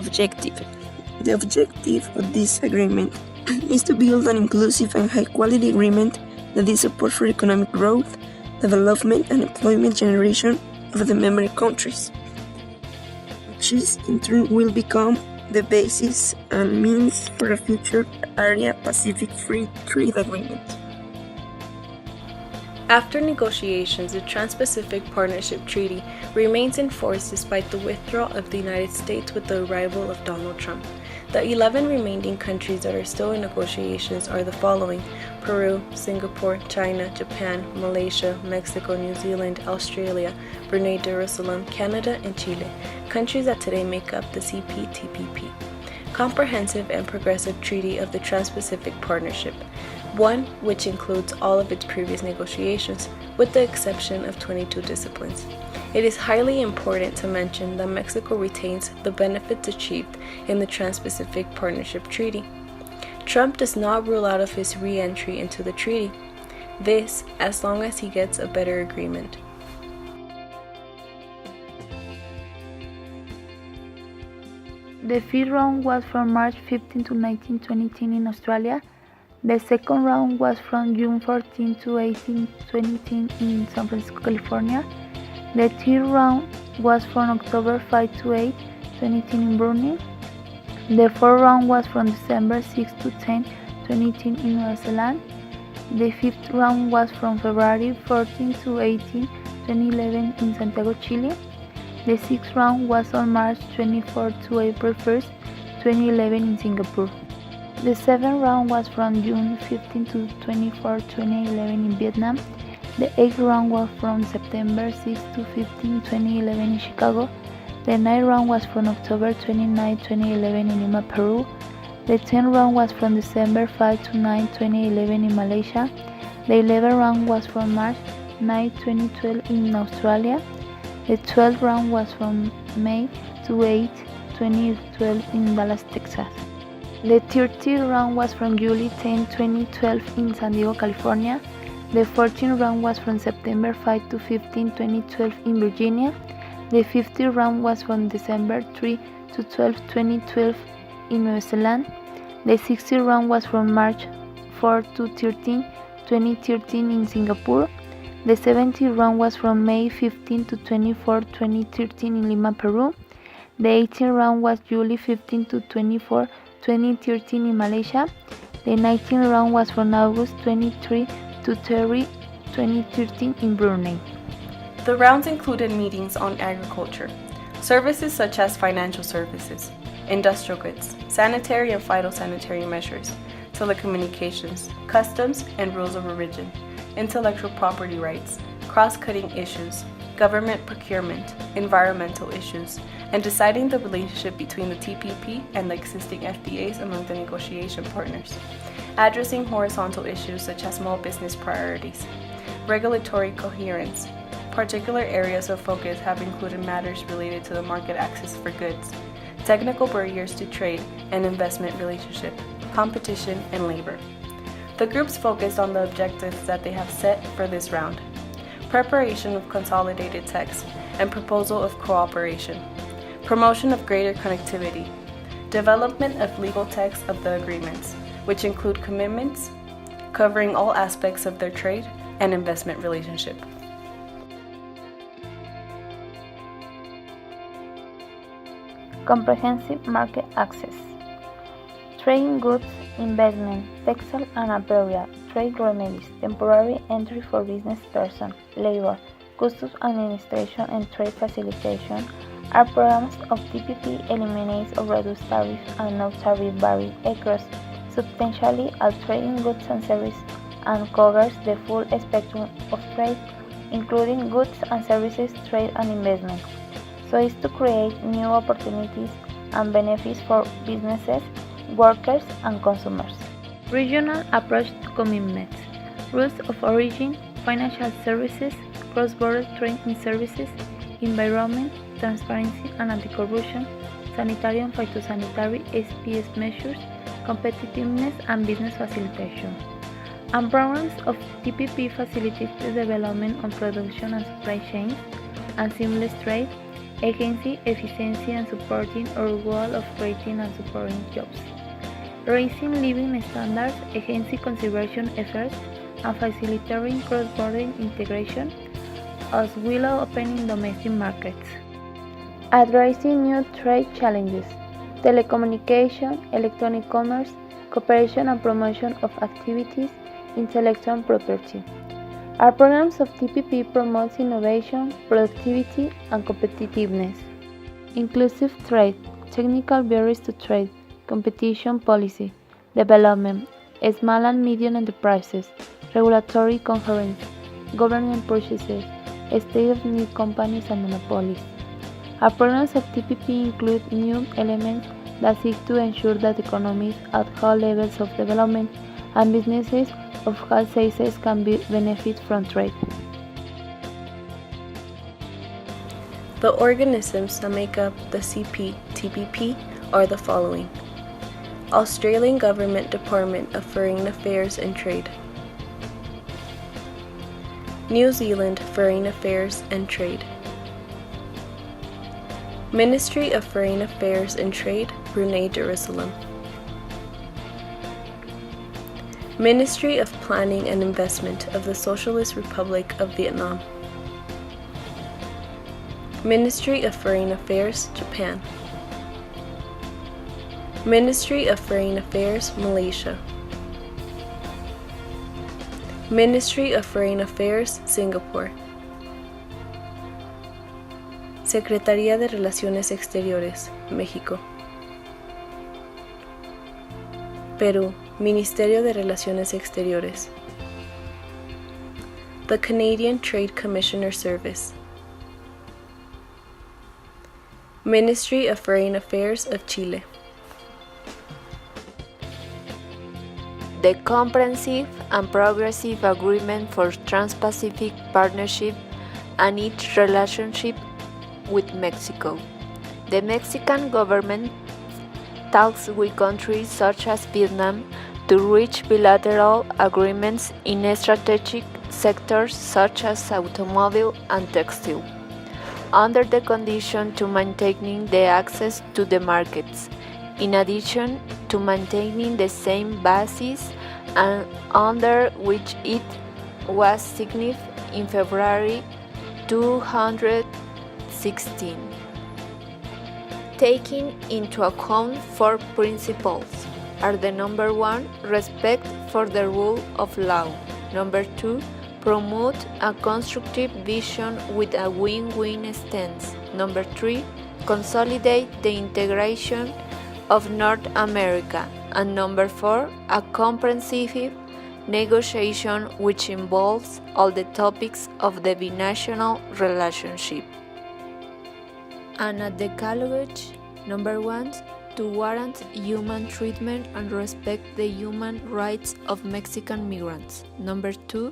objective. The objective of this agreement is to build an inclusive and high-quality agreement that is support for economic growth, development, and employment generation of the member countries, which in turn will become the basis and means for a future Area Pacific Free Trade Agreement. After negotiations, the Trans-Pacific Partnership Treaty remains in force despite the withdrawal of the United States with the arrival of Donald Trump. The 11 remaining countries that are still in negotiations are the following: Peru, Singapore, China, Japan, Malaysia, Mexico, New Zealand, Australia, Brunei Darussalam, Canada, and Chile, countries that today make up the CPTPP, Comprehensive and Progressive Treaty of the Trans-Pacific Partnership, one which includes all of its previous negotiations, with the exception of 22 disciplines. It is highly important to mention that Mexico retains the benefits achieved in the Trans-Pacific Partnership Treaty. Trump does not rule out of his re-entry into the treaty. This, as long as he gets a better agreement. The first round was from March 15 to 19, 2010 in Australia. The second round was from June 14 to 18, 2010 in San Francisco, California. The third round was from October 5 to 8, 2010 in Brunei. The fourth round was from December 6 to 10, 2010 in New Zealand. The fifth round was from February 14 to 18, 2011 in Santiago, Chile. The sixth round was on March 24 to April 1, 2011 in Singapore. The seventh round was from June 15 to 24, 2011 in Vietnam. The eighth round was from September 6 to 15, 2011 in Chicago. The ninth round was from October 29, 2011 in Lima, Peru. The 10th round was from December 5 to 9, 2011 in Malaysia. The 11th round was from March 9, 2012 in Australia. The 12th round was from May to 8, 2012 in Dallas, Texas. The 13th round was from July 10, 2012 in San Diego, California. The 14th round was from September 5 to 15, 2012 in Virginia. The 15th round was from December 3 to 12, 2012 in New Zealand. The 16th round was from March 4 to 13, 2013 in Singapore. The 17th round was from May 15 to 24, 2013 in Lima, Peru. The 18th round was July 15 to 24, 2013 in Malaysia. The 19th round was from August 23 to 30, 2013 in Brunei. The rounds included meetings on agriculture, services such as financial services, industrial goods, sanitary and phytosanitary measures, telecommunications, customs and rules of origin, intellectual property rights, cross-cutting issues, government procurement, environmental issues, and deciding the relationship between the TPP and the existing FTAs among the negotiation partners, addressing horizontal issues such as small business priorities, regulatory coherence. Particular areas of focus have included matters related to the market access for goods, technical barriers to trade and investment relationship, competition, and labor. The groups focused on the objectives that they have set for this round: preparation of consolidated text and proposal of cooperation, promotion of greater connectivity, development of legal text of the agreements, which include commitments covering all aspects of their trade and investment relationship. Comprehensive market access. Trade in goods, investment, textile and apparel, trade remedies, temporary entry for business person, labor, customs administration and trade facilitation are programs of TPP eliminates or reduce tariffs and no tariff barriers across substantially all trade in goods and services and covers the full spectrum of trade, including goods and services, trade and investment, so as to create new opportunities and benefits for businesses, workers and consumers. Regional approach to commitments, rules of origin, financial services, cross-border trade in services, environment, transparency and anti-corruption, sanitary and phytosanitary SPS measures, competitiveness and business facilitation. And programs of TPP facilitate the development of production and supply chains and seamless trade, Agency efficiency and supporting our goal of creating and supporting jobs. Raising living standards, agency conservation efforts, and facilitating cross-border integration, as well as opening domestic markets. Addressing new trade challenges, telecommunication, electronic commerce, cooperation and promotion of activities, intellectual property. Our programs of TPP promotes innovation, productivity, and competitiveness. Inclusive trade, technical barriers to trade, competition policy, development, small and medium enterprises, regulatory coherence, government purchases, state of new companies and monopolies. Our programs of TPP include new elements that seek to ensure that economies at all levels of development and businesses of all sizes can benefit from trade. The organisms that make up the CPTPP are the following: Australian Government Department of Foreign Affairs and Trade, New Zealand Foreign Affairs and Trade, Ministry of Foreign Affairs and Trade, Brunei Darussalam, Ministry of Planning and Investment of the Socialist Republic of Vietnam, Ministry of Foreign Affairs, Japan, Ministry of Foreign Affairs, Malaysia, Ministry of Foreign Affairs, Singapore, Secretaría de Relaciones Exteriores, México, Perú, Ministerio de Relaciones Exteriores, the Canadian Trade Commissioner Service, Ministry of Foreign Affairs of Chile. The Comprehensive and Progressive Agreement for Trans-Pacific Partnership and its relationship with Mexico. The Mexican government talks with countries such as Vietnam to reach bilateral agreements in strategic sectors such as automobile and textile, under the condition to maintaining the access to the markets, in addition to maintaining the same basis and under which it was signed in February 2016, taking into account four principles are the number 1, respect for the rule of law, number 2, promote a constructive vision with a win-win stance, number 3, consolidate the integration of North America, and number 4, a comprehensive negotiation which involves all the topics of the binational relationship. And a decalogue, number 1, to warrant human treatment and respect the human rights of Mexican migrants. Number 2,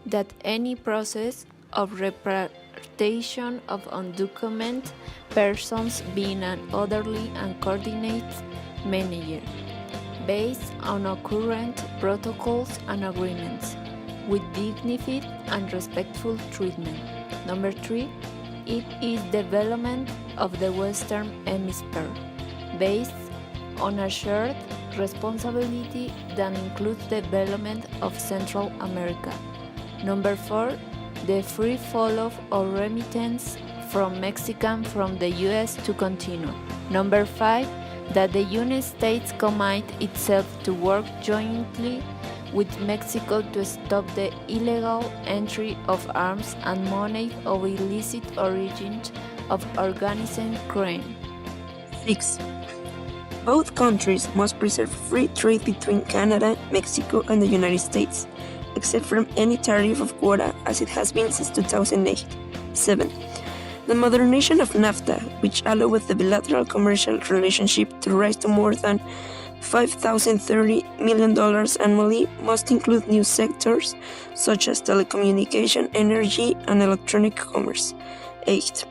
that any process of repatriation of undocumented persons being an orderly and coordinated manner, based on current protocols and agreements, with dignified and respectful treatment. Number 3, it is development of the Western Hemisphere, based on a shared responsibility that includes the development of Central America. Number 4, the free flow of remittance from Mexican from the U.S. to continue. Number 5, that the United States commit itself to work jointly with Mexico to stop the illegal entry of arms and money of illicit origins of organized crime. 6. Both countries must preserve free trade between Canada, Mexico, and the United States, except from any tariff of quota as it has been since 2008. 7. The modernization of NAFTA, which allowed the bilateral commercial relationship to rise to more than $5,030 million annually, must include new sectors such as telecommunication, energy, and electronic commerce. 8.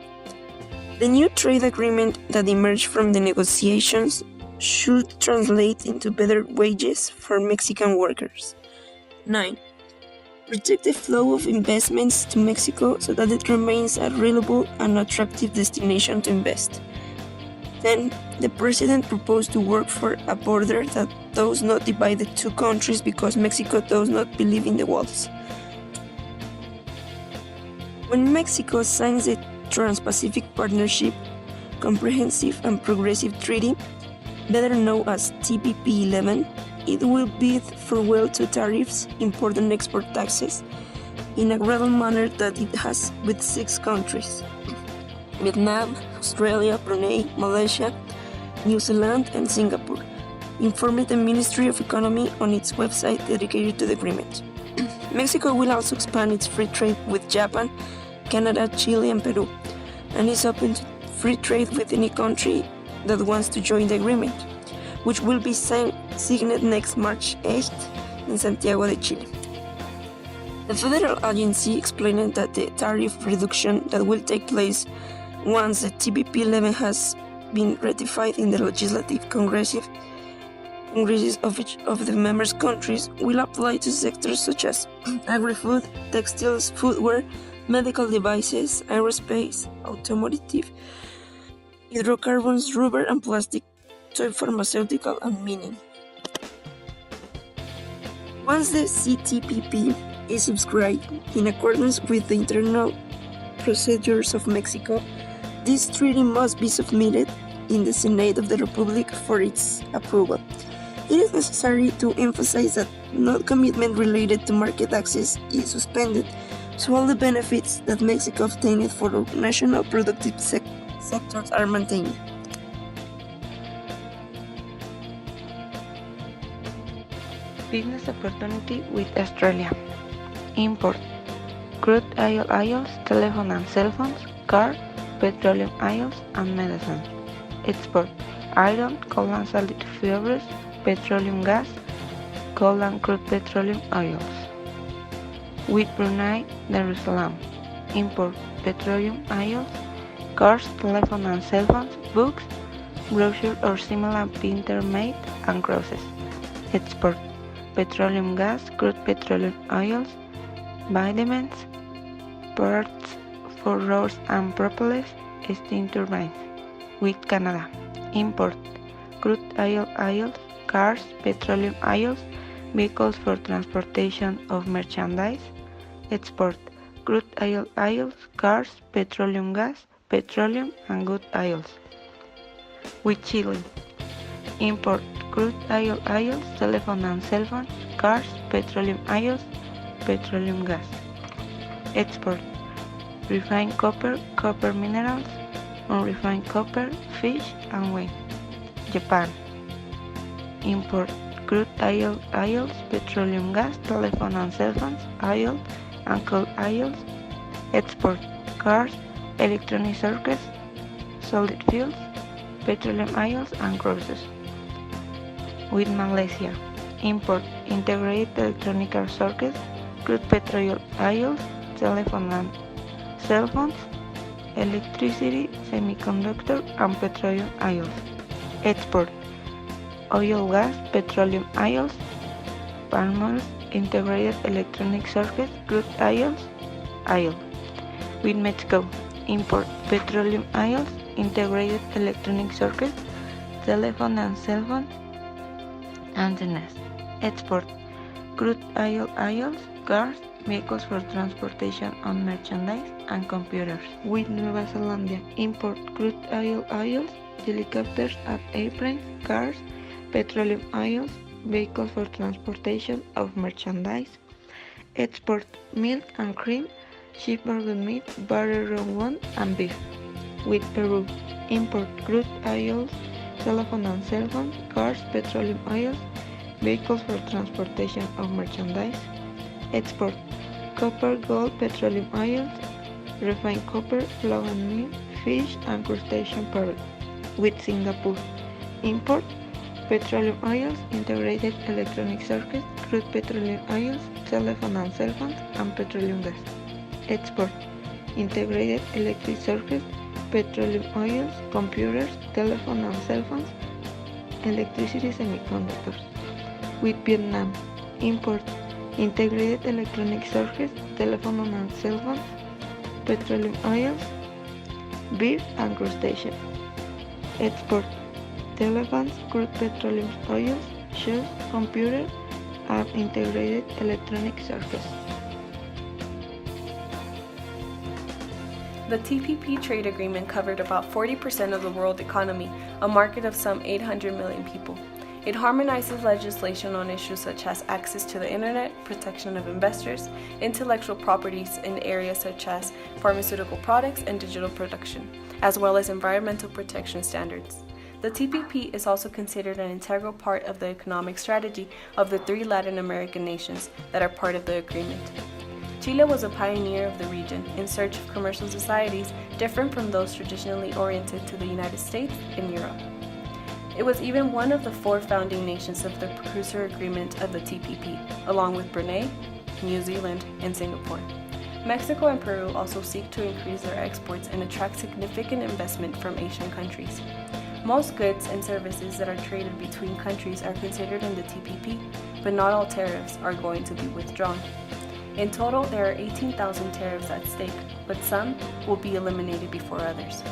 The new trade agreement that emerged from the negotiations should translate into better wages for Mexican workers. 9. Protect the flow of investments to Mexico so that it remains a reliable and attractive destination to invest. Then, the president proposed to work for a border that does not divide the two countries because Mexico does not believe in the walls. When Mexico signs the Trans-Pacific Partnership, Comprehensive and Progressive Treaty, better known as TPP 11, it will bid farewell to tariffs, import and export taxes, in a gradual manner that it has with 6 countries: Vietnam, Australia, Brunei, Malaysia, New Zealand, and Singapore, informed the Ministry of Economy on its website dedicated to the agreement. Mexico will also expand its free trade with Japan, Canada, Chile, and Peru, and is open to free trade with any country that wants to join the agreement, which will be signed next March 8th in Santiago de Chile. The federal agency explained that the tariff reduction that will take place once the TPP 11 has been ratified in the legislative congresses of each of the member countries will apply to sectors such as agri-food, textiles, footwear, medical devices, aerospace, automotive, hydrocarbons, rubber and plastic, toy, pharmaceutical, and mining. Once the CTPP is subscribed in accordance with the internal procedures of Mexico, this treaty must be submitted in the Senate of the Republic for its approval. It is necessary to emphasize that no commitment related to market access is suspended, so all the benefits that Mexico obtained for national productive sectors are maintained. Business opportunity with Australia. Import: crude oils, telephone and cell phones, car, petroleum oils, and medicine. Export: iron, coal and solid fuels, petroleum gas, coal and crude petroleum oils. With Brunei Darussalam. Import: petroleum oils, cars, telephone and cell phones, books, brochures or similar printer made and crosses. Export: petroleum gas, crude petroleum oils, vitamins, parts for roads and propellers, steam turbines. With Canada. Import: crude oils, cars, petroleum oils, vehicles for transportation of merchandise. Export: crude oils, cars, petroleum gas, petroleum and good oils. With Chile. Import: crude oils, telephone and cell phones, cars, petroleum oils, petroleum gas. Export: refined copper, copper minerals, unrefined copper, fish and wine. Japan. Import: crude oils, petroleum gas, telephone and cell phones, oil and coal oils. Export: cars, electronic circuits, solid fuels, petroleum oils and cruises. With Malaysia. Import: integrated electronic circuits, crude petroleum oils, telephone and cell phones, electricity, semiconductor and petroleum oils. Export: oil, gas, petroleum oils, palm oil, integrated electronic circuits, crude oils, oil. With Mexico. Import: petroleum oils, integrated electronic circuits, telephone and cell phone antennas. Export: crude oils, cars, vehicles for transportation on merchandise and computers. With Nueva Zelanda. Import: crude oils, helicopters and airplanes, cars, petroleum oils, vehicles for transportation of merchandise. Export: milk and cream, cheeseburger meat, butter, rum and beef. With Peru. Import: crude oils, telephone and cell phones, cars, petroleum oils, vehicles for transportation of merchandise. Export: copper, gold, petroleum oils, refined copper, flour and meat, fish and crustacean products. With Singapore. Import: petroleum oils, integrated electronic circuits, crude petroleum oils, telephone and cell phones, and petroleum gas. Export: integrated electric circuits, petroleum oils, computers, telephone and cell phones, electricity, semiconductors. With Vietnam. Import: integrated electronic circuits, telephone and cell phones, petroleum oils, beef and crustaceans. Export telephones, crude petroleum oils, shoes, computers, and integrated electronic circuits. The TPP trade agreement covered about 40% of the world economy, a market of some 800 million people. It harmonizes legislation on issues such as access to the internet, protection of investors, intellectual properties in areas such as pharmaceutical products and digital production, as well as environmental protection standards. The TPP is also considered an integral part of the economic strategy of the 3 Latin American nations that are part of the agreement. Chile was a pioneer of the region in search of commercial societies different from those traditionally oriented to the United States and Europe. It was even one of the 4 founding nations of the precursor agreement of the TPP, along with Brunei, New Zealand, and Singapore. Mexico and Peru also seek to increase their exports and attract significant investment from Asian countries. Most goods and services that are traded between countries are considered in the TPP, but not all tariffs are going to be withdrawn. In total, there are 18,000 tariffs at stake, but some will be eliminated before others.